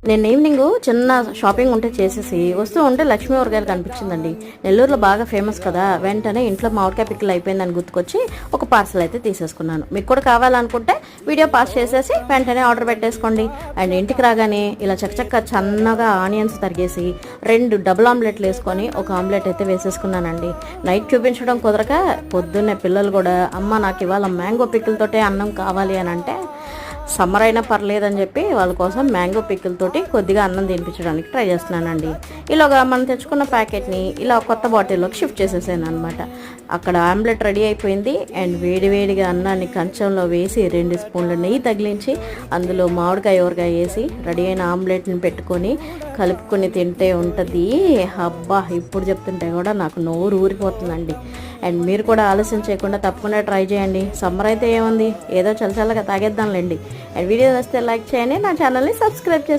నేను ఈవినింగ్ చిన్న షాపింగ్ ఉంటే చేసేసి వస్తూ ఉంటే లక్ష్మీ ఊరగాయలు కనిపించిందండి. నెల్లూరులో బాగా ఫేమస్ కదా. వెంటనే ఇంట్లో మామిడికాయ పిక్కలు అయిపోయిందని గుర్తుకొచ్చి ఒక పార్సల్ అయితే తీసేసుకున్నాను. మీకు కూడా కావాలనుకుంటే వీడియో పాస్ చేసేసి వెంటనే ఆర్డర్ పెట్టేసుకోండి. అండ్ ఇంటికి రాగానే ఇలా చక్కచక్క సన్నగా ఆనియన్స్ తరిగేసి 2 డబుల్ ఆమ్లెట్లు వేసుకొని ఒక ఆమ్లెట్ అయితే వేసేసుకున్నానండి. నైట్ చూపించడం కుదరక పొద్దున్నే పిల్లలు కూడా అమ్మ నాకు ఇవాళ మ్యాంగో పిక్కలతోటే అన్నం కావాలి అని అంటే సమ్మర్ అయినా పర్లేదని చెప్పి వాళ్ళ కోసం మ్యాంగో పిక్కులతోటి కొద్దిగా అన్నం తినిపించడానికి ట్రై చేస్తున్నానండి. ఇలాగా మనం తెచ్చుకున్న ప్యాకెట్ని ఇలా కొత్త బాటిల్లోకి షిఫ్ట్ చేసేసాను అనమాట. అక్కడ ఆమ్లెట్ రెడీ అయిపోయింది. అండ్ వేడివేడిగా అన్నాన్ని కంచంలో వేసి 2 స్పూన్ల నెయ్యి తగిలించి అందులో మామిడికాయ ఊరగాయ వేసి రెడీ అయిన ఆమ్లెట్ని పెట్టుకొని కలుపుకొని తింటే ఉంటుంది. అబ్బా, ఇప్పుడు చెప్తుంటే కూడా నాకు నోరు ఊరిపోతుందండి. అండ్ మీరు కూడా ఆలస్యం చేయకుండా తప్పకుండా ట్రై చేయండి. సమ్మర్ అయితే ఏముంది, ఏదో చల్లగా తాగేద్దాంలేండి. అండ్ వీడియో వస్తే లైక్ చేయండి, నా ఛానల్ని సబ్స్క్రైబ్ చేసుకోండి.